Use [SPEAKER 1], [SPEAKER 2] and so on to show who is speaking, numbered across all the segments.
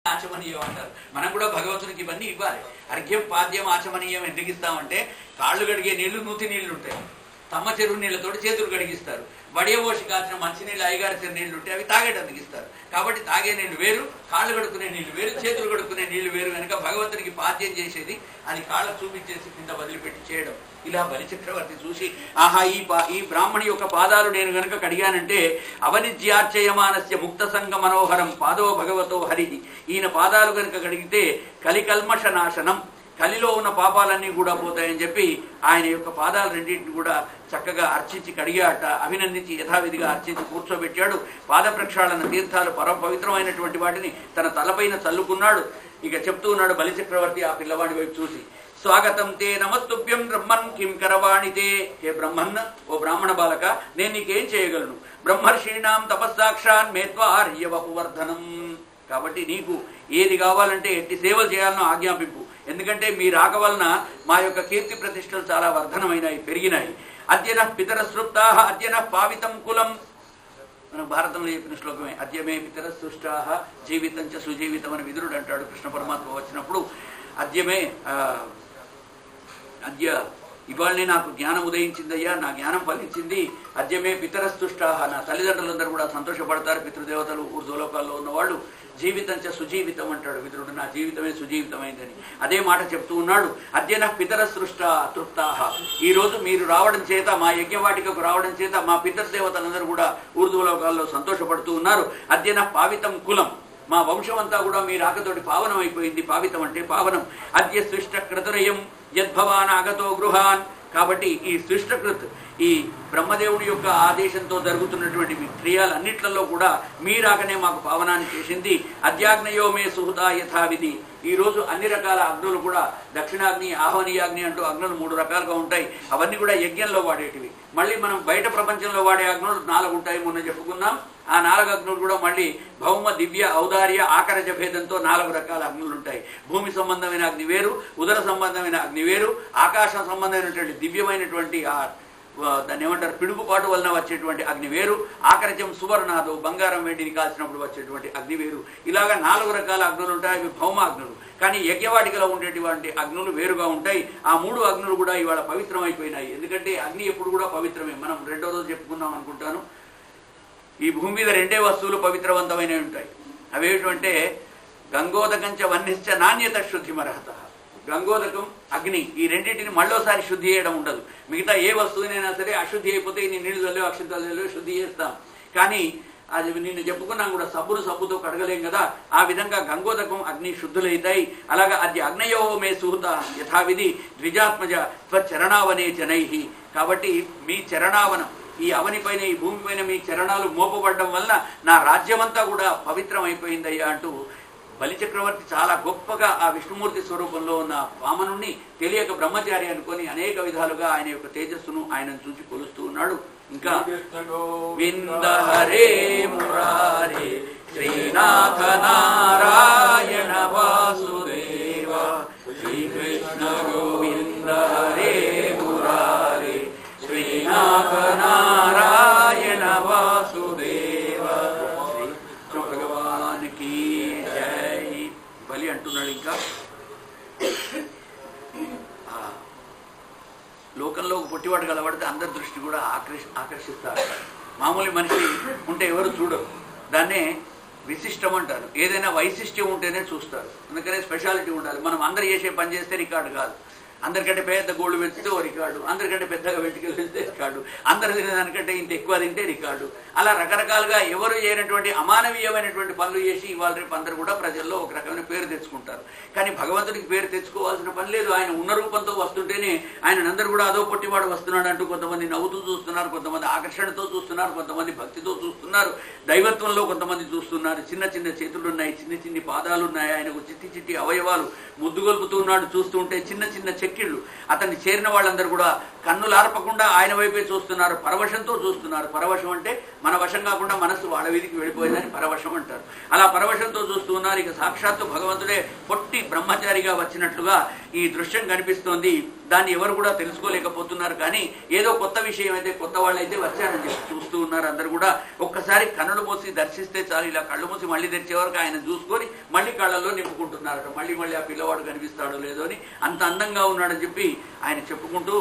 [SPEAKER 1] ఆచమనీయం అంటారు. మనం కూడా భగవంతునికి ఇవన్నీ ఇవ్వాలి. అర్ఘ్యం పాద్యం ఆచమనీయం ఎందుకు ఇస్తామంటే కాళ్ళు కడిగే నీళ్లు నూతి నీళ్లు ఉంటాయి, తమ్మ చెరువు నీళ్లతోటి చేతులు కడిగిస్తారు. వడియబోసి కాల్చిన మంచినీళ్ళు అయ్యగారిచిన నీళ్లు ఉంటాయి, అవి తాగేటందుకు ఇస్తారు. కాబట్టి తాగే నీళ్లు వేరు, కాళ్ళు కడుక్కునే నీళ్లు వేరు, చేతులు కడుక్కునే నీళ్లు వేరు. కనుక భగవంతునికి పాద్యం చేసేది అది కాళ్ళకు చూపించేసి కింద వదిలిపెట్టి చేయడం. ఇలా బలిచక్రవర్తి చూసి ఆహా ఈ బ్రాహ్మణి యొక్క పాదాలు నేను గనక కడిగానంటే అవనిజ్యార్చయమానస్య ముక్త సంగ మనోహరం పాదో భగవతో హరి. ఈయన పాదాలు గనక కడిగితే కలికల్మష నాశనం, కలిలో ఉన్న పాపాలన్నీ కూడా పోతాయని చెప్పి ఆయన యొక్క పాదాలు రెండింటిని కూడా చక్కగా అర్చించి కడిగాట. అభినందించి యథావిధిగా అర్చించి కూర్చోబెట్టాడు. పాద ప్రక్షాళన తీర్థాలు పరమ పవిత్రమైనటువంటి వాటిని తన తలపైన చల్లుకున్నాడు. ఇక చెప్తూ ఉన్నాడు బలిచక్రవర్తి ఆ పిల్లవాడి వైపు చూసి, స్వాగతం తే నమస్తుభ్యం బ్రహ్మన్ కిం కరవాణితే. హే బ్రహ్మన్, ఓ బ్రాహ్మణ బాలక, నేను నీకేం చేయగలను? బ్రహ్మర్షీణాం తపస్సాక్షాన్ మేత్వార్యవపువర్ధనం. కాబట్టి నీకు ఏది కావాలంటే ఎట్టి సేవలు చేయాలనో ఆజ్ఞాపింపు. ఎందుకంటే మీ రాక వలన మా యొక్క కీర్తి ప్రతిష్టలు చాలా వర్ధనమైనాయి, పెరిగినాయి. అద్యన పితర సృప్తా అద్యన పావితం కులం. మనం భారతంలో చెప్పిన శ్లోకమే, అద్యమే పితర సృష్టా జీవితం చ సుజీవితం అని విదురుడు అంటాడు. కృష్ణ పరమాత్మ వచ్చినప్పుడు అద్యమే అద్య ఇవాళనే నాకు జ్ఞానం ఉదయించిందయ్యా, నా జ్ఞానం ఫలించింది. అద్యమే పితరస్తుష్టాహ, నా తల్లిదండ్రులందరూ కూడా సంతోషపడతారు, పితృదేవతలు ఊర్ధ్వలోకాల్లో ఉన్నవాళ్ళు. జీవితం చ సుజీవితం అంటాడు విదురుడు, నా జీవితమే సుజీవితమైందని అదే మాట చెప్తూ ఉన్నాడు. అద్యన పితర సృష్ట తృప్తాహ, ఈ రోజు మీరు రావడం చేత, మా యజ్ఞవాటికకు రావడం చేత మా పితృదేవతలందరూ కూడా ఊర్ధ్వలోకాల్లో సంతోషపడుతూ ఉన్నారు. అద్యన పావితం కులం, మా వంశం అంతా కూడా మీ రాకతోటి పావనం అయిపోయింది. పావితం అంటే పావనం. అద్య సృష్ట క్రతురయం యద్భవాన్ ఆగతో గృహాన్. కాబట్టి ఈ సృష్టకృత్, ఈ బ్రహ్మదేవుడి యొక్క ఆదేశంతో జరుగుతున్నటువంటి క్రియలన్నిట్లలో కూడా మీ రాకనే మాకు పావనాన్ని చేసింది. అద్యాగ్నయో మే సుహృత యథావిధి. ఈ రోజు అన్ని రకాల అగ్నులు కూడా, దక్షిణాగ్ని, ఆహ్వనీయాగ్ని అంటూ అగ్నులు 3 రకాలుగా ఉంటాయి. అవన్నీ కూడా యజ్ఞంలో వాడేటివి. మళ్ళీ మనం బయట ప్రపంచంలో వాడే అగ్నులు 4 ఉంటాయి, మొన్న చెప్పుకున్నాం. ఆ 4 అగ్నులు కూడా మళ్ళీ భౌమ, దివ్య, ఔదార్య, ఆకరజ భేదంతో 4 రకాల అగ్నులు ఉంటాయి. భూమి సంబంధమైన అగ్ని వేరు, ఉదర సంబంధమైన అగ్ని వేరు, ఆకాశం సంబంధమైనటువంటి దివ్యమైనటువంటి దాన్ని ఏమంటారు పిడుగుపాటు వలన వచ్చేటువంటి అగ్ని వేరు, ఆకరజం సువర్ణాదు బంగారం వెండిని కాల్చినప్పుడు వచ్చేటువంటి అగ్ని వేరు. ఇలాగా 4 రకాల అగ్నులు ఉంటాయి, అవి భౌమ అగ్నులు. కానీ యజ్ఞవాటికలో ఉండేటువంటి అగ్నులు వేరుగా ఉంటాయి. ఆ 3 అగ్నులు కూడా ఇవాళ పవిత్రమైపోయినాయి. ఎందుకంటే అగ్ని ఎప్పుడు కూడా పవిత్రమే. మనం 2వ రోజు చెప్పుకున్నాం అనుకుంటాను. ఈ భూమి మీద 2 వస్తువులు పవిత్రవంతమైనవి ఉంటాయి. అవేమిటంటే గంగోదకంచ వన్నిశ్చ నాణ్యత శుద్ధిమర్హత. గంగోదకం, అగ్ని, ఈ రెండింటిని మళ్ళోసారి శుద్ధి చేయడం ఉండదు. మిగతా ఏ వస్తువునైనా సరే అశుద్ధి అయిపోతే ఇన్ని నీళ్లు చల్లేవు, అక్షంతలు చల్లేవు, శుద్ధి చేస్తాం. కానీ అది నిన్ను చెప్పుకున్నాం కూడా, సబ్బుతో కడగలేం కదా. ఆ విధంగా గంగోదకం, అగ్ని శుద్ధులైతాయి. అలాగా అది అగ్నయో మే సుహృత యథావిధి ద్విజాత్మజ త్వచరణావనే జనై. కాబట్టి మీ చరణావనం, ఈ అవనిపైన, ఈ భూమిపైన మీ చరణాలు మోపబడడం వల్ల నా రాజ్యమంతా కూడా పవిత్రం అయిపోయిందయ్యా అంటూ బలిచక్రవర్తి చాలా గొప్పగా ఆ విష్ణుమూర్తి స్వరూపంలో ఉన్న వామనుణ్ణి తెలియక బ్రహ్మచారి అనుకొని అనేక విధాలుగా ఆయన యొక్క తేజస్సును ఆయనను చూసి కొలుస్తూ ఉన్నాడు. ఇంకా వింద హరే మురారే శ్రీనాథ నారాయణ వాసుదేవ, శ్రీకృష్ణ గోవింద హరే మురారే శ్రీనాథ నారాయణ వాసుదేవ, శ్రీ భగవానికి జై. బలి అంటున్నాడు ఇంకా, లోకంలో పొట్టివాడు కలబడితే అందరి దృష్టి కూడా ఆకర్షిస్తారు. మామూలు మనిషి ఉంటే ఎవరు చూడరు, దాన్నే విశిష్టం అంటారు. ఏదైనా వైశిష్ట్యం ఉంటేనే చూస్తారు. అందుకనే స్పెషాలిటీ ఉండాలి. మనం అందరు చేసే పని చేస్తే రికార్డు కాదు. అందరికంటే పెద్ద గోల్డ్ పెంచితే ఓ రికార్డు, అందరికంటే పెద్దగా వెంట్రుకలు పెంచితే రికార్డు, అందరు తినేదానికంటే ఇంత ఎక్కువ తింటే రికార్డు. అలా రకరకాలుగా ఎవరు చేయనటువంటి అమానవీయమైనటువంటి పనులు చేసి ఇవాళ రేపు అందరూ కూడా ప్రజల్లో ఒక రకమైన పేరు తెచ్చుకుంటారు. కానీ భగవంతుడికి పేరు తెచ్చుకోవాల్సిన పని లేదు. ఆయన ఉన్న రూపంతో వస్తుంటేనే ఆయన అందరూ కూడా అదో పొట్టివాడు వస్తున్నాడు అంటూ కొంతమంది నవ్వుతూ చూస్తున్నారు, కొంతమంది ఆకర్షణతో చూస్తున్నారు, కొంతమంది భక్తితో చూస్తున్నారు, దైవత్వంలో కొంతమంది చూస్తున్నారు. చిన్న చిన్న చేతులు ఉన్నాయి, చిన్ని చిన్ని పాదాలు ఉన్నాయి, ఆయనకు చిట్టి చిట్టి అవయవాలు, ముద్దుగొల్పుతూ ఉన్నాడు. చూస్తూ ఉంటే చిన్న చిన్న చెక్కిళ్ళు. అతన్ని చేరిన వాళ్ళందరూ కూడా కన్నులార్పకుండా ఆయన వైపే చూస్తున్నారు, పరవశంతో చూస్తున్నారు. పరవశం అంటే మన వశం కాకుండా మనస్సు వాళ్ళ వీధికి వెళ్ళిపోయేదని పరవశం అంటారు. అలా పరవశంతో చూస్తూ ఉన్నారు. ఇక సాక్షాత్తు భగవంతుడే పొట్టి బ్రహ్మచారిగా వచ్చినట్లుగా ఈ దృశ్యం కనిపిస్తోంది. దాన్ని ఎవరు కూడా తెలుసుకోలేకపోతున్నారు. కానీ ఏదో కొత్త విషయం అయితే, కొత్త వాళ్ళైతే వచ్చారని చెప్పి చూస్తూ ఉన్నారు. అందరు కూడా ఒక్కసారి కన్నులు మూసి దర్శిస్తే చాలు, ఇలా కళ్ళు మూసి మళ్ళీ తెరిచే వరకు ఆయన చూసుకొని మళ్ళీ కళ్ళల్లో నింపుకుంటున్నారు. మళ్ళీ మళ్ళీ ఆ పిల్లవాడు కనిపిస్తాడో లేదో అని, అంత అందంగా ఉన్నాడని చెప్పి ఆయన చెప్పుకుంటూ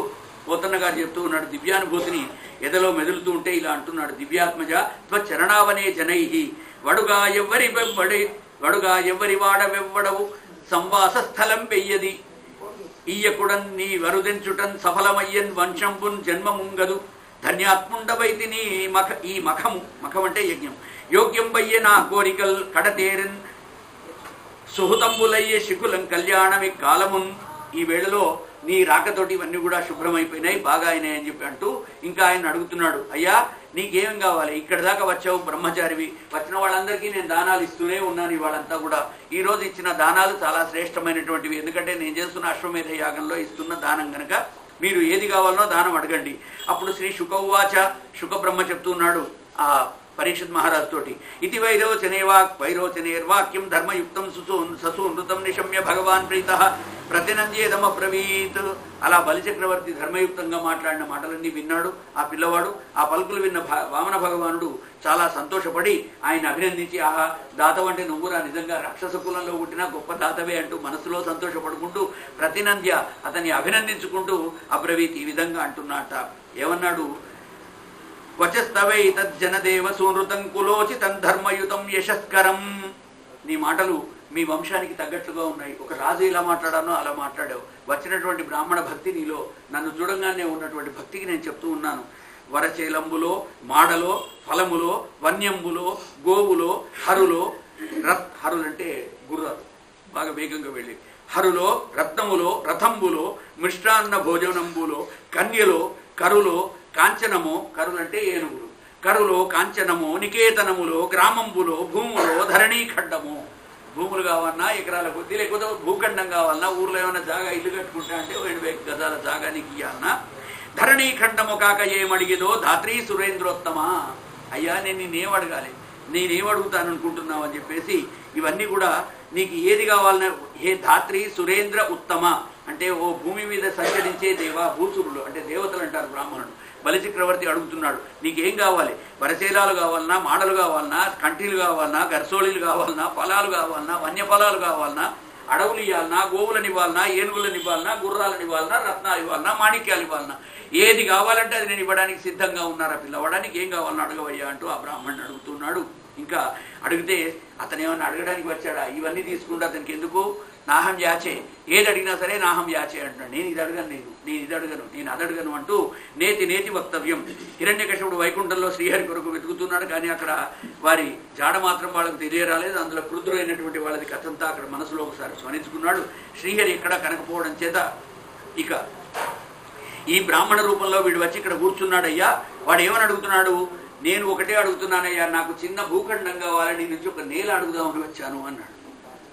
[SPEAKER 1] పోతన్న గారు చెప్తూ ఉన్నాడు. దివ్యానుభూతిని ఎదలో మెదులుతూ ఉంటే ఇలా అంటున్నాడు. దివ్యాత్మజ త్వచరణావనే జనై వడుగా ఎవ్వరి వాడవెవ్వడవు సంవాస స్థలం వెయ్యది ఈయకుడన్ నీ వరుదెంచుటన్ సఫలమయ్యన్ వంశంబున్ జన్మముంగదు ధన్యాత్ముండవైతి నీ ఈ మఖం అంటే యజ్ఞం యోగ్యం వయ్యే నా కోరికల్ కడతేరన్ సుహృతంబులయ్యే శికులం కళ్యాణమి కాలమున్. ఈ వేళలో నీ రాకతోటి ఇవన్నీ కూడా శుభ్రమైపోయినాయి, బాగా అయినాయి అని చెప్పి అంటూ ఇంకా ఆయన అడుగుతున్నాడు. అయ్యా నీకేం కావాలి? ఇక్కడ దాకా వచ్చావు, బ్రహ్మచారివి, వచ్చిన వాళ్ళందరికీ నేను దానాలు ఇస్తూనే ఉన్నాను. వాళ్ళంతా కూడా ఈరోజు ఇచ్చిన దానాలు చాలా శ్రేష్టమైనటువంటివి. ఎందుకంటే నేను చేస్తున్న అశ్వమేధ యాగంలో ఇస్తున్న దానం కనుక మీరు ఏది కావాలనో దానం అడగండి. అప్పుడు శ్రీ శుకౌవాచ, శుక బ్రహ్మ చెప్తున్నాడు ఆ పరీక్షిత్ మహారాజ్ తోటి, ఇది వైరోచనేర్వాక్యం ధర్మయుక్తం ససూనృతం నిశమ్య భగవాన్ ప్రీత ప్రతినంద్యేదమ బ్రవీత్. అలా బలిచక్రవర్తి ధర్మయుక్తంగా మాట్లాడిన మాటలన్నీ విన్నాడు ఆ పిల్లవాడు. ఆ పలుకులు విన్న వామన భగవానుడు చాలా సంతోషపడి ఆయన అభినందించి, ఆహా దాతవంటే నువ్వురా, నిజంగా రాక్షస కులంలో పుట్టిన గొప్ప దాతవే అంటూ మనసులో సంతోషపడుకుంటూ ప్రతినంద్య అతన్ని అభినందించుకుంటూ అబ్రవీత్ ఈ విధంగా అంటున్నట్ట. ఏమన్నాడు? వచస్తవై తజ్జనదేవ సూనృతం కులోచితం ధర్మయుతం యశస్కరం. నీ మాటలు మీ వంశానికి తగ్గట్లుగా ఉన్నాయి. ఒక రాజు ఇలా మాట్లాడానో అలా మాట్లాడావు. వచ్చినటువంటి బ్రాహ్మణ భక్తి నీలో, నన్ను చూడంగానే ఉన్నటువంటి భక్తికి నేను చెప్తూ ఉన్నాను. వరచేలంబులో, మాడలో, ఫలములో, వన్యంబులో, గోవులో, హరులో, హరులంటే గుర్రాలు బాగా వేగంగా వెళ్ళి, హరులో, రత్నములో, రథంబులో, మిష్టాన్న భోజనంబులో, కన్యలో, కరులో, కాంచనము, కరులంటే ఏనుగులు, కరులో, కాంచనము, నికేతనములో, గ్రామంబులో, భూములో, ధరణీ ఖండము. భూములు కావాలన్నా ఎకరాల కొద్ది, లేకపోతే భూఖండం కావాలన్నా, ఊర్లో ఏమైనా జాగా ఇల్లు కట్టుకుంటా అంటే 2,000 గజాల జాగా నీకు ఇయ్యాలన్నా, ధరణీ ఖండము కాక ఏమడిగిదో ధాత్రీ సురేంద్రోత్తమ. అయ్యా నేను నేనేం అడగాలి, నేనేం అడుగుతాను అనుకుంటున్నావు అని చెప్పేసి ఇవన్నీ కూడా నీకు ఏది కావాలన్నా, హే ధాత్రి సురేంద్ర ఉత్తమ అంటే ఓ భూమి మీద సంచరించే దేవా, భూసురులు అంటే దేవతలు అంటారు బ్రాహ్మణుడు. బలిచక్రవర్తి అడుగుతున్నాడు, నీకేం కావాలి? వరశైలాలు కావాలన్నా, మాడలు కావాలన్నా, కంఠీలు కావాలన్నా, గర్సోళీలు కావాలన్నా, ఫలాలు కావాలన్నా, వన్యఫలాలు కావాలన్నా, అడవులు ఇవ్వాలన్నా, గోవులను ఇవ్వాలన్నా, ఏనుగులను ఇవ్వాలన్నా, గుర్రాలను ఇవ్వాలన్నా, రత్నాలు ఇవ్వాలన్నా, మాణిక్యాలు ఇవ్వాలన్నా, ఏది కావాలంటే అది నేను ఇవ్వడానికి సిద్ధంగా ఉన్నారా పిల్లవాడానికి, ఏం కావాలన్నా అడగవయ్యా అంటూ ఆ బ్రాహ్మణుడు అడుగుతున్నాడు. ఇంకా అడిగితే అతను ఏమన్నా అడగడానికి వచ్చాడా? ఇవన్నీ తీసుకుంటే అతనికి ఎందుకు? నాహం యాచే, ఏది అడిగినా సరే నాహం యాచే అంటాడు. నేను ఇది అడగను, నేను ఇది అడగను, నేను అది అడగను అంటూ నేతి వక్తవ్యం. హిరణ్యకశిపుడు వైకుంఠంలో శ్రీహరి కొరకు వెతుకుతున్నాడు, కానీ అక్కడ వారి జాడ మాత్రం వాళ్ళకు తెలియరాలేదు. అందులో క్రుద్ధులైనటువంటి వాళ్ళది కథంతా అక్కడ మనసులో ఒకసారి స్మరించుకున్నాడు. శ్రీహరి ఎక్కడా కనకపోవడం చేత ఇక ఈ బ్రాహ్మణ రూపంలో వీడు వచ్చి ఇక్కడ కూర్చున్నాడయ్యా. వాడు ఏమని అడుగుతున్నాడు? నేను ఒకటే అడుగుతున్నానయ్యా, నాకు చిన్న భూఖండం కావాలని నుంచి ఒక నేల అడుగుదామని వచ్చాను అన్నాడు.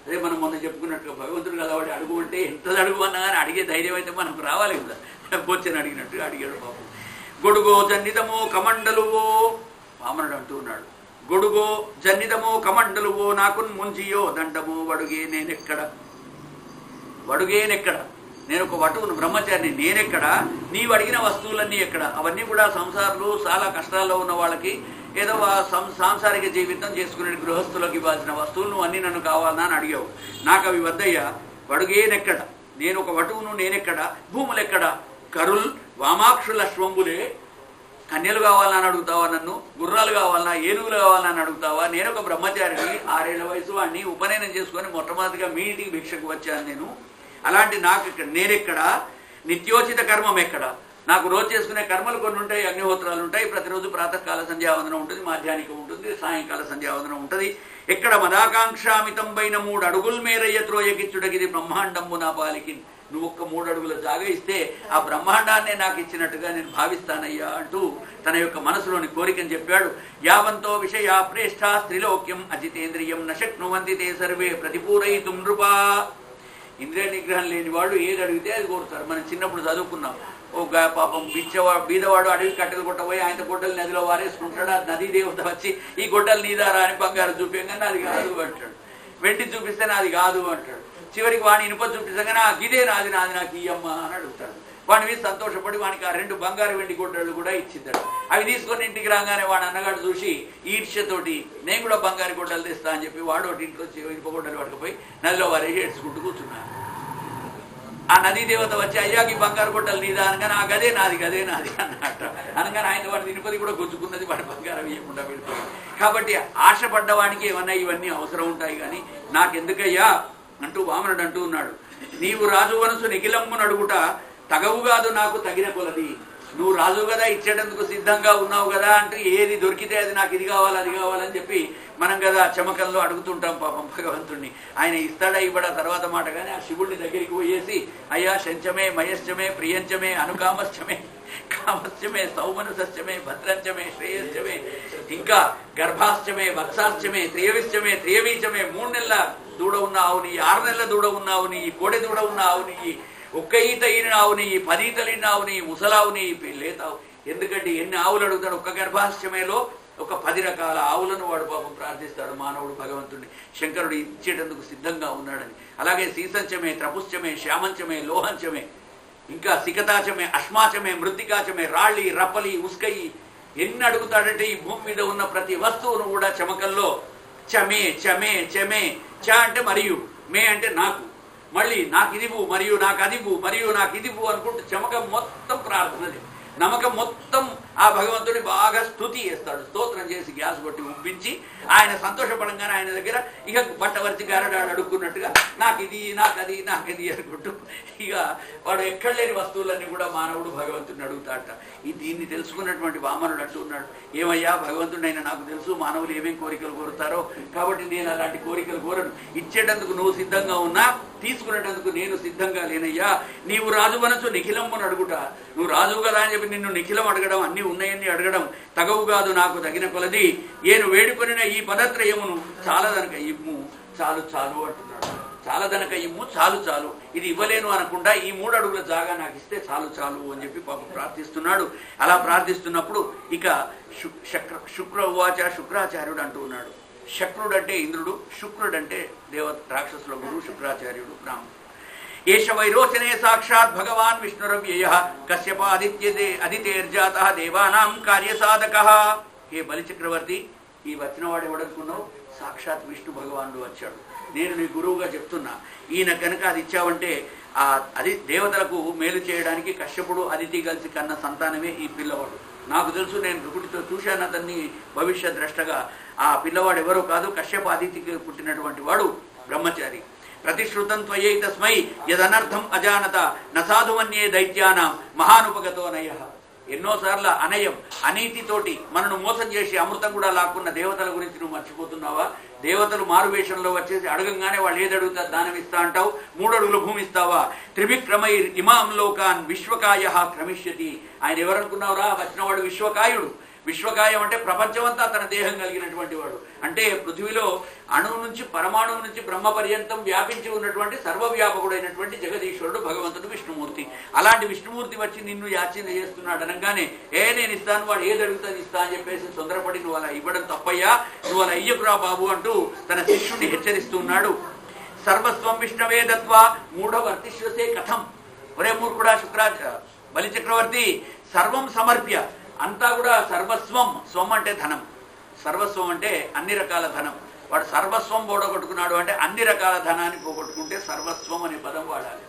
[SPEAKER 1] అదే మనం మొన్న చెప్పుకున్నట్టుగా భగవంతుడు కదా, వాడు అడుగు అంటే ఎంత అడుగు అన్నా కానీ అడిగే ధైర్యం అయితే మనకు రావాలి కదా. బొచ్చని అడిగినట్టుగా అడిగాడు పాపం. గొడుగో జన్నితమో కమండలువో, వామనుడు అంటూ ఉన్నాడు, గొడుగో జన్నితమో కమండలువో నాకున్ ముంజియో దండమో వడుగే నేనెక్కడ, వడుగేనెక్కడ, నేను ఒక వటువును బ్రహ్మచారిని, నేనెక్కడ, నీవు అడిగిన వస్తువులన్నీ ఎక్కడ? అవన్నీ కూడా సంసారులు చాలా కష్టాల్లో ఉన్న వాళ్ళకి ఏదో సాంసారిక జీవితం చేసుకునే గృహస్థులకు ఇవ్వాల్సిన వస్తువులు నువ్వు అన్నీ నన్ను కావాలన్నా అని అడిగావు. నాకు అవి వద్దయ్యా. వడుగేనెక్కడ, నేను ఒక వటువును, నేనెక్కడ, భూములు ఎక్కడ, కరుల్ వామాక్షుల అశ్వంబులే, కన్యలు కావాలని అడుగుతావా నన్ను, గుర్రాలు కావాలన్నా, ఏనుగులు కావాలని అడుగుతావా? నేను ఒక బ్రహ్మచారిని, 6 ఏళ్ల వయసు వాడిని, ఉపనయనం చేసుకొని మొట్టమొదటిగా మీ ఇంటికి భిక్షకు వచ్చాను నేను. అలాంటి నాకు ఇక్కడ నేనెక్కడ, నిత్యోచిత కర్మం ఎక్కడ? నాకు రోజు చేసుకునే కర్మలు కొన్ని ఉంటాయి, అగ్నిహోత్రాలు ఉంటాయి, ప్రతిరోజు ప్రాతకాల సంధ్యావందనం ఉంటుంది, మాధ్యానికం ఉంటుంది, సాయంకాల సంధ్యావందనం ఉంటుంది. ఎక్కడ మదాకాంక్షామితం పైన 3 అడుగుల మేరయ్య త్రోయకిచ్చుడగిది బ్రహ్మాండంబు నా పాలికి. నువ్వు ఒక్క 3 అడుగుల జాగా ఇస్తే ఆ బ్రహ్మాండాన్నే నాకు ఇచ్చినట్టుగా నేను భావిస్తానయ్యా అంటూ తన యొక్క మనసులోని కోరికని చెప్పాడు. యావంతో విషయా ప్రేష్ఠా స్త్రీలోక్యం అజితేంద్రియం నశక్నువంతి తే సర్వే ప్రతిపూరయితుం నృపా. ఇంద్రియ నిగ్రహం లేని వాడు ఏది అడిగితే అది కోరుతారు. మనం చిన్నప్పుడు చదువుకున్నాం, పాపం బీదవాడు అడవి కట్టెలు కొట్టబోయి ఆయన గొడ్డలు నదిలో వారేసుకుంటాడు. ఆ నదీ దేవత వచ్చి ఈ గొడ్డలు నీదారా అని బంగారు చూపించగానే అది కాదు అంటాడు. వెండి చూపిస్తే నాది కాదు అంటాడు. చివరికి వాడిని ఇనుప చూపించగానే ఇదే నాది నాకు ఇయ్యమ్మా అని అడుగుతాడు. వాడి మీద సంతోషపడి వానికి ఆ 2 బంగారు వెండి గొడ్డళ్ళు కూడా ఇచ్చిద్దాడు. అవి తీసుకొని ఇంటికి రాగానే వాడు అన్నగాడు చూసి ఈర్ష్యతోటి నేను కూడా బంగారు గొడ్డలు తెస్తా అని చెప్పి వాడు ఒకటి ఇంట్లో ఇనుప గొడ్డలు పట్టుకుపోయి నదిలో వారేసి ఏడ్చుకుంటూ కూర్చున్నాడు. ఆ నదీ దేవత వచ్చి అయ్యాకి బంగారు గొడ్డలు నీదా అనగానే ఆ గదే నాది అన్నట్టు అనగానే ఆయన వాడి ఇనుపది కూడా గుంజుకున్నది, వాడి బంగారం ఇవ్వకుండా వెళ్ళిపోయింది. కాబట్టి ఆశపడ్డవానికి ఏమన్నా ఇవన్నీ అవసరం ఉంటాయి, కానీ నాకెందుకయ్యా అంటూ వామనుడు అంటూ ఉన్నాడు. నీవు రాజు వనసు నిఖిలమ్మును అడుగుట తగవుగాదు నాకు తగిన కొలది. నువ్వు రాజు కదా, ఇచ్చేటందుకు సిద్ధంగా ఉన్నావు కదా అంటూ ఏది దొరికితే అది నాకు ఇది కావాలి అది కావాలని చెప్పి మనం కదా చమకంలో అడుగుతుంటాం పాపం భగవంతుడిని. ఆయన ఇస్తాడా ఇవ్వడా తర్వాత మాట, కానీ ఆ శివుడిని దగ్గరికి పోయేసి అయ్యా శంచమే మయశ్చమే ప్రియంచమే అనుకామశ్చమే కామశ్చమే సౌమనసశ్చమే భద్రంచమే శ్రేయశ్చమే ఇంకా గర్భాశ్చమే వత్సాశ్చమే త్రియవిశ్చమే త్రియవీచమే 3 నెలల దూడ ఉన్న ఆవుని, 6 నెలల దూడ ఉన్న ఆవుని, కోడె దూడ ఉన్న ఆవుని, ఒక్క ఈత ఈయన ఆవుని, 10 ఈతలిన ఆవుని, ముసలావుని, లేతావు. ఎందుకంటే ఎన్ని ఆవులు అడుగుతాడు. ఒక్క గర్భాశ్చమేలో ఒక 10 రకాల ఆవులను వాడు పాపం ప్రార్థిస్తాడు మానవుడు భగవంతుడిని. శంకరుడు ఇచ్చేటందుకు సిద్ధంగా ఉన్నాడని. అలాగే సీసంచమే త్రపుశ్చమే శ్యామంచమే లోహంచమే ఇంకా సికతాచమే అశ్మాచమే మృతికాచమే రాళ్ళి రప్పలి ఉస్కయి ఎన్ని అడుగుతాడంటే ఈ భూమి మీద ఉన్న ప్రతి వస్తువును కూడా చమకల్లో చమే చమే చమే చ అంటే మరియు, మే అంటే నాకు, మళ్ళీ నాకు ఇదివు మరియు నాకు అదివు మరియు నాకు ఇదివు అనుకుంటూ చమకం మొత్తం ప్రార్థనది. నమ్మకం మొత్తం ఆ భగవంతుడి బాగా స్తుతి చేస్తాడు. స్తోత్రం చేసి గ్యాస్ కొట్టి ఉబ్బించి ఆయన సంతోషపడంగానే ఆయన దగ్గర ఇక బట్టవర్తి గారడాడు అడుక్కున్నట్టుగా నాకు ఇది అనుకుంటూ ఇక వాడు ఎక్కడ లేని వస్తువులన్నీ కూడా మానవుడు భగవంతుడిని అడుగుతాడట. దీన్ని తెలుసుకున్నటువంటి వామనుడు అంటూ ఉన్నాడు, ఏమయ్యా భగవంతుడు అయినా నాకు తెలుసు మానవులు ఏమేం కోరికలు కోరుతారో, కాబట్టి నేను అలాంటి కోరికలు కోరను. ఇచ్చేటందుకు నువ్వు సిద్ధంగా ఉన్నా తీసుకునేటందుకు నేను సిద్ధంగా లేనయ్యా. నీవు రాజు మనసు నిఖిలమ్మను అడుగుట, నువ్వు రాజు కదా అని చెప్పి నిన్ను నిఖిలం అడగడం, అన్ని ఉన్నాయని అడగడం తగవు కాదు నాకు తగిన కొలది. నేను వేడుకొనిన ఈ పదత్రయమును చాలదనక ఇమ్ము చాలు అంటున్నాడు. చాలదనక ఇమ్ము చాలు, ఇది ఇవ్వలేను అనకుండా ఈ 3 అడుగుల జాగా నాకు ఇస్తే చాలు అని చెప్పి పాపం ప్రార్థిస్తున్నాడు. అలా ప్రార్థిస్తున్నప్పుడు ఇక శుక్రాచార్యుడు అంటూ ఉన్నాడు. శక్రుడు అంటే ఇంద్రుడు, శుక్రుడు అంటే రాక్షసుల గురువు శుక్రాచార్యుడు బ్రాహ్మణుడు. ఏష వైరోచనే సాక్షాత్ భగవాన్ విష్ణురవ్యయ కశ్యప అదితేర్జాత దేవానాం కార్యసాధక. హే బలిచక్రవర్తి, ఈ వచ్చినవాడు ఎవడనుకున్నావు? సాక్షాత్ విష్ణు భగవానుడు వచ్చాడు. నేను నీ గురువుగా చెప్తున్నా, ఈయన కనుక అది ఇచ్చావంటే అది దేవతలకు మేలు చేయడానికి కశ్యపుడు అదితి కలిసి కన్న సంతానమే ఈ పిల్లవాడు. నాకు తెలుసు, నేను రుకుటితో చూశాను అతన్ని భవిష్యత్ ద్రష్టగా. ఆ పిల్లవాడు ఎవరో కాదు, కశ్యప అదితికి పుట్టినటువంటి వాడు బ్రహ్మచారి. ప్రతిశ్రుతం త్వయై తస్మై యదనర్థం అజానత నసాధుమన్యే దైత్యానాం మహానుపగతో నయ. ఎన్నోసార్ల అనయం అనీతితోటి మనను మోసం చేసి అమృతం కూడా లాక్కున్న దేవతల గురించి నువ్వు మర్చిపోతున్నావా? దేవతలు మారువేషంలో వచ్చేసి అడగంగానే వాళ్ళు ఏది అడుగుతా దానం ఇస్తా అంటావు. 3 అడుగుల భూమి ఇస్తావా? త్రివిక్రమై ఇమాం లోకాన్ విశ్వకాయ క్రమిష్యతి. ఆయన ఎవరనుకున్నావురా? వచ్చినవాడు విశ్వకాయుడు. విశ్వకాయం అంటే ప్రపంచమంతా తన దేహం కలిగినటువంటి వాడు. అంటే పృథ్వీలో అణువు నుంచి పరమాణువు నుంచి బ్రహ్మ పర్యంతం వ్యాపించి ఉన్నటువంటి సర్వవ్యాపకుడైనటువంటి జగదీశ్వరుడు భగవంతుడు విష్ణుమూర్తి. అలాంటి విష్ణుమూర్తి వచ్చి నిన్ను యాచన చేస్తున్నాడు అనగానే నేను ఇస్తాను, వాడు ఏది అడుగుతుంది ఇస్తా అని చెప్పేసి తొందరపడి నువ్వు అలా ఇవ్వడం తప్పయ్యా, నువ్వు అలా ఇయ్యకురా బాబు అంటూ తన శిష్యుడిని హెచ్చరిస్తున్నాడు. సర్వస్వం విష్ణవే దత్వా మూఢవర్తిష్యసే కథం. ఒరే మూర్ఖుడా బలిచక్రవర్తి, సర్వం సమర్ప్య, అంతా కూడా సర్వస్వం. స్వం అంటే ధనం, సర్వస్వం అంటే అన్ని రకాల ధనం. వాడు సర్వస్వం పోగొట్టుకున్నాడు అంటే అన్ని రకాల ధనాన్ని పోగొట్టుకుంటే సర్వస్వం అనే పదం వాడాలి.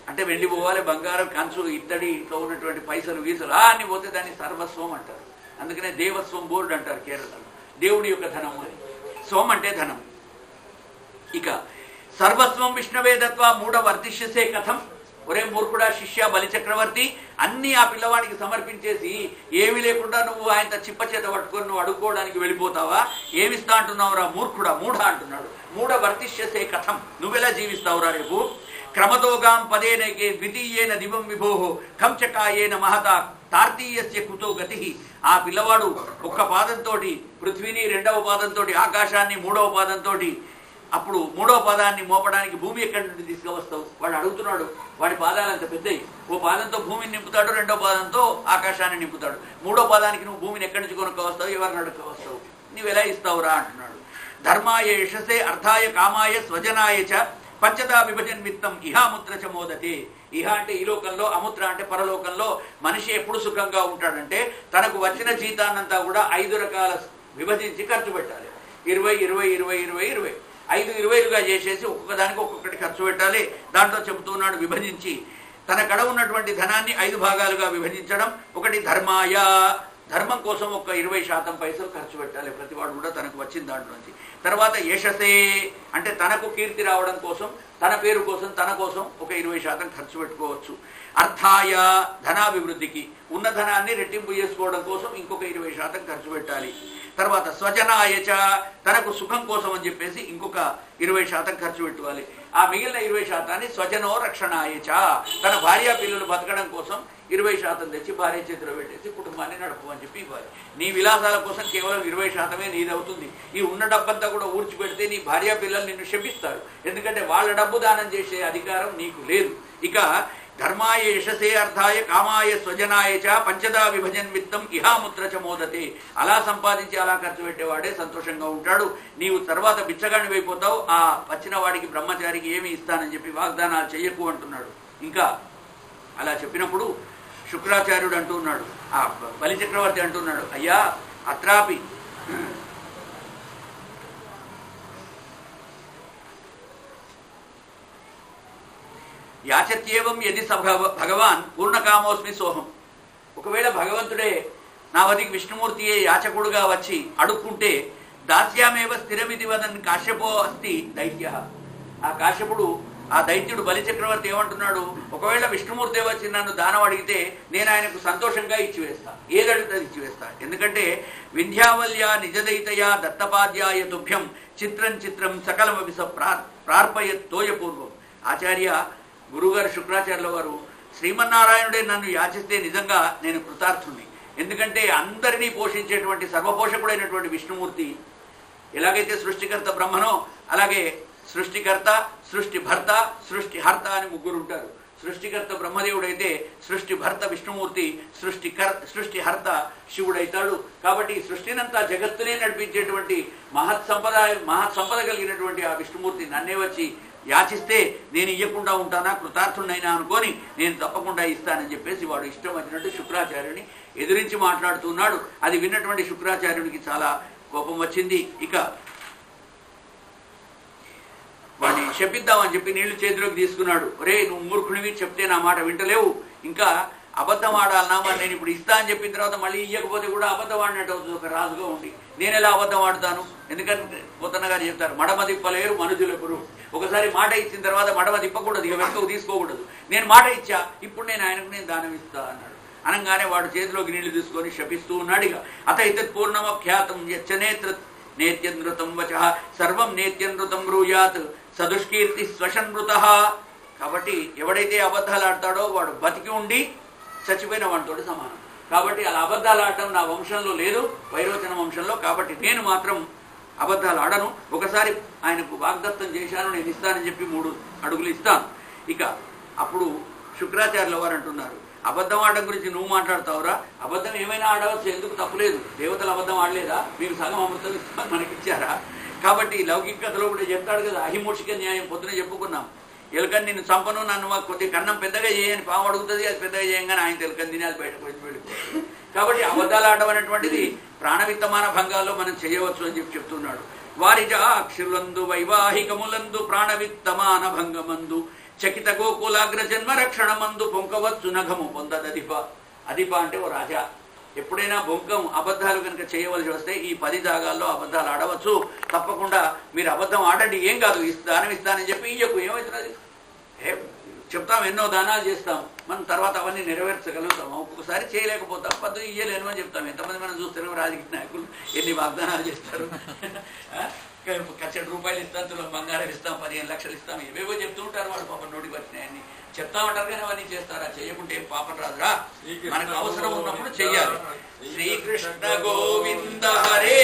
[SPEAKER 1] అంటే వెళ్ళి పోవాలి, బంగారం కంచు ఇత్తడి ఇంట్లో ఉన్నటువంటి పైసలు గీసలు అన్ని పోతే దాన్ని సర్వస్వం అంటారు. అందుకనే దేవస్వం బోర్డు అంటారు కేరళలో, దేవుడి యొక్క ధనం అని. స్వం అంటే ధనం. ఇక సర్వస్వం విష్ణవే దత్వా మూఢవర్తిష్యసే కథం. ఒరే మూర్ఖుడా శిష్య బలిచక్రవర్తి, అన్ని ఆ పిల్లవాడికి సమర్పించేసి ఏమీ లేకుండా నువ్వు ఆయన చిప్ప చేత పట్టుకొని నువ్వు అడుక్కోవడానికి వెళ్ళిపోతావా? ఏమిస్తా అంటున్నావురా మూర్ఖుడా? మూఢ అంటున్నాడు. మూఢవర్తిష్యసే కథం, నువ్వెలా జీవిస్తావురా రేపు? క్రమతోగాం పదేనైకే ద్వితీయేన దివం విభోహో కంచకాయేన మహత తార్తీయస్య కుతో గతి. ఆ పిల్లవాడు ఒక్క పాదంతో పృథ్వీని, 2వ పాదంతో ఆకాశాన్ని, 3వ పాదంతో అప్పుడు మూడో పాదాన్ని మోపడానికి భూమి ఎక్కడి నుండి తీసుకువస్తావు? వాడు అడుగుతున్నాడు. వాడి పాదాలు అంత పెద్దవి. ఓ పాదంతో భూమిని నింపుతాడు, రెండో పాదంతో ఆకాశాన్ని నింపుతాడు. మూడో పాదానికి నువ్వు భూమిని ఎక్కడి నుంచి కొనుక్కోవస్తావు? ఎవరిని అడుక్కోవస్తావు? నువ్వు ఎలా ఇస్తావురా అంటున్నాడు. ధర్మాయ యశసే అర్థాయ కామాయ స్వజనాయ చ పంచదా విభజన్మిత్తం ఇహాముత్ర చ మోదతే. ఇహ అంటే ఈ లోకంలో, అముత్ర అంటే పరలోకంలో. మనిషి ఎప్పుడు సుఖంగా ఉంటాడంటే తనకు వచ్చిన జీతాన్నంతా కూడా 5 రకాల విభజించి ఖర్చు పెట్టాలి. 20 20 20 20 20 5 20లుగా చేసేసి ఒక్కొక్క దానికి ఒక్కొక్కటి ఖర్చు పెట్టాలి. దాంట్లో చెబుతున్నాడు విభజించి తన కడ ఉన్నటువంటి ధనాన్ని 5 భాగాలుగా విభజించడం. ఒకటి ధర్మాయ, ధర్మం కోసం ఒక 20% పైసలు ఖర్చు పెట్టాలి ప్రతివాడు కూడా తనకు వచ్చిన దాంట్లోంచి. తర్వాత యశసే అంటే తనకు కీర్తి రావడం కోసం, తన పేరు కోసం, తన కోసం ఒక 20% ఖర్చు పెట్టుకోవచ్చు. అర్థాయ ధనాభివృద్ధికి, ఉన్న ధనాన్ని రెట్టింపు చేసుకోవడం కోసం ఇంకొక 20% ఖర్చు పెట్టాలి. తర్వాత స్వజనాయచ తనకు సుఖం కోసం అని చెప్పేసి ఇంకొక 20% ఖర్చు పెట్టుకోవాలి. ఆ మిగిలిన 20% స్వజనో రక్షణాయచ తన భార్య పిల్లలు బతకడం కోసం 20% తెచ్చి భార్య చేతిలో పెట్టేసి కుటుంబాన్ని నడుపు అని చెప్పి ఇవ్వాలి. నీ విలాసాల కోసం కేవలం 20% నీదవుతుంది. ఈ ఉన్న డబ్బంతా కూడా ఊడ్చిపెడితే నీ భార్య పిల్లలు నిన్ను శపిస్తారు. ఎందుకంటే వాళ్ళ డబ్బు దానం చేసే అధికారం నీకు లేదు. ఇక ధర్మాయ యశసే అర్థాయ కామాయ స్వజనాయ చ పంచదా విభజన్మిత్తం ఇహాముత్ర చ మోదతే. అలా సంపాదించి అలా ఖర్చు పెట్టేవాడే సంతోషంగా ఉంటాడు. నీవు తర్వాత బిచ్చగాడిని అయిపోతావు. ఆ వచ్చిన వాడికి బ్రహ్మచారికి ఏమి ఇస్తానని చెప్పి వాగ్దానాలు చెయ్యకు అంటున్నాడు. ఇంకా అలా చెప్పినప్పుడు శుక్రాచార్యుడు అంటూ ఉన్నాడు, ఆ బలిచక్రవర్తి అంటున్నాడు, అయ్యా అత్రాపి యాచత్యేవం యది భగవాన్ పూర్ణకామోస్మి సోహం. ఒకవేళ భగవంతుడే నా వదికి విష్ణుమూర్తియే యాచకుడుగా వచ్చి అడుక్కుంటే దాస్యామేవ స్థిరమిది వదన్ కాశ్యపో అస్తి దైత్య. ఆ కాశ్యపుడు, ఆ దైత్యుడు బలిచక్రవర్తి ఏమంటున్నాడు, ఒకవేళ విష్ణుమూర్తి వచ్చి నన్ను దానం అడిగితే నేను ఆయనకు సంతోషంగా ఇచ్చివేస్తా, ఏదడిగితే ఇచ్చివేస్తా. ఎందుకంటే వింధ్యావల్య నిజదైతయా దత్తపాద్యాయ తుభ్యం చిత్రం చిత్రం సకలమవిస ప్రార్పయత్ తోయపూర్వం. ఆచార్య గురుగారు శుక్రాచార్యుల వారు, శ్రీమన్నారాయణుడే నన్ను యాచిస్తే నిజంగా నేను కృతార్థుణ్ణి. ఎందుకంటే అందరినీ పోషించేటువంటి సర్వపోషకుడైనటువంటి విష్ణుమూర్తి ఎలాగైతే సృష్టికర్త బ్రహ్మనో అలాగే సృష్టికర్త, సృష్టి భర్త, సృష్టి హర్త అని ముగ్గురు ఉంటారు. సృష్టికర్త బ్రహ్మదేవుడైతే సృష్టి భర్త విష్ణుమూర్తి, సృష్టి హర్త శివుడైతాడు. కాబట్టి సృష్టినంతా జగత్తునే నడిపించేటువంటి మహత్సంపద కలిగినటువంటి ఆ విష్ణుమూర్తి నన్నే వచ్చి యాచిస్తే నేను ఇవ్వకుండా ఉంటానా, కృతార్థుడైనా అనుకొని నేను తప్పకుండా ఇస్తానని చెప్పేసి వాడు ఇష్టం వచ్చినట్టు శుక్రాచార్యుని ఎదిరించి మాట్లాడుతున్నాడు. అది విన్నటువంటి శుక్రాచార్యునికి చాలా కోపం వచ్చింది. ఇక వాడిని శపిద్దామని చెప్పి నీళ్లు చేతిలోకి తీసుకున్నాడు. ఒరే నువ్వు మూర్ఖునివి, చెప్తే నా మాట వింటలేవు, ఇంకా అబద్ధం ఆడాలన్నా, మరి నేను ఇప్పుడు ఇస్తా అని చెప్పిన తర్వాత మళ్ళీ ఇవ్వకపోతే కూడా అబద్ధం ఆడినట్టు అవుతుంది ఒక రాజుగా ఉండి. నేను ఎలా అబద్ధం ఆడుతాను? ఎందుకంటే పోతన్న గారు చెప్తారు, మడమ తిప్పలేరు మనుషులెవరు. ఒకసారి మాట ఇచ్చిన తర్వాత మడమ తిప్పకూడదు, ఇక వెనుకకు తీసుకోకూడదు. నేను మాట ఇచ్చా, ఇప్పుడు నేను ఆయనకు నేను దానం ఇస్తా అన్నాడు. అనగానే వాడు చేతిలోకి నీళ్లు తీసుకొని శపిస్తూ ఉన్నాడు. ఇక అత ఇతత్ పూర్ణమఖ్యాతం యచ్చనేత్ర నేత్యనృతం వచ సర్వం నేత్యనృతం బ్రూయాత్ సదుష్కీర్తి స్వశన్మృత. కాబట్టి ఎవడైతే అబద్ధాలు ఆడతాడో వాడు బతికి ఉండి చచ్చిపోయిన వాడితోటి సమానం. కాబట్టి అలా అబద్ధాలు ఆడటం నా వంశంలో లేదు, వైరోచన వంశంలో. కాబట్టి నేను మాత్రం అబద్ధాలు ఆడను. ఒకసారి ఆయనకు వాగ్దత్తం చేశాను, నేను ఇస్తానని చెప్పి 3 అడుగులు ఇస్తాను. ఇక అప్పుడు శుక్రాచార్యుల వారు అంటున్నారు, అబద్ధం ఆడడం గురించి నువ్వు మాట్లాడతావురా? అబద్ధం ఏమైనా ఆడవచ్చు, ఎందుకు తప్పులేదు. దేవతలు అబద్ధం ఆడలేదా? మీకు సగం అమృతం ఇస్తాను మనకిచ్చారా? కాబట్టి లౌకిక కథలో కూడా చెప్తాడు కదా, అహిమూషిక న్యాయం పొద్దున చెప్పుకున్నాం. ఎలుకని నిన్ను చంపను, నన్ను మాకు కొద్దిగా కన్నం పెద్దగా చేయని పాము అడుగుతుంది, అది పెద్దగా చేయంగానే ఆయన ఎలుకని తినాలి బయటకు వెళ్ళిపోతుంది. కాబట్టి అబద్ధాలు ఆడడం అనేటువంటిది ప్రాణవిత్తమాన భంగాల్లో మనం చేయవచ్చు అని చెప్పి చెప్తున్నాడు. వారిజాక్షులందు వైవాహికములందు ప్రాణవిత్తమాన భంగమందు చకిత గోకులాగ్ర జన్మ రక్షణ మందు పొంకవచ్చు నఘము పొందదధిప. అధిప అంటే ఓ రాజా. ఎప్పుడైనా బొంకం అబద్ధాలు కనుక చేయవలసి వస్తే ఈ 10 జాగాల్లో అబద్ధాలు ఆడవచ్చు. తప్పకుండా మీరు అబద్ధం ఆడండి, ఏం కాదు, దానం ఇస్తానని చెప్పి ఇయ్యకు, ఏమవుతున్నది? చెప్తాం, ఎన్నో దానాలు చేస్తాం, మనం తర్వాత అవన్నీ నెరవేర్చగలుగుతాం. ఒక్కొక్కసారి చేయలేకపోతాం, పద్ధతి ఇయ్యలేను అని చెప్తాం. ఎంతమంది మనం చూస్తున్నాం రాజకీయ నాయకులు ఎన్ని వాగ్దానాలు చేస్తారు. ₹1,00,000 ఇస్తాం, తులం బంగారం ఇస్తాం, 15 లక్షలు ఇస్తాం, ఏవేవో చెప్తూ ఉంటారు. వాళ్ళు పాపం నోటికి వచ్చినాయని చెప్తామంటారు, కానీ అవన్నీ చేస్తారా? చేయకుంటే ఏం పాపం రాదురా. మనకు అవసరం ఉన్నప్పుడు చెయ్యాలి. శ్రీకృష్ణ గోవింద హరే.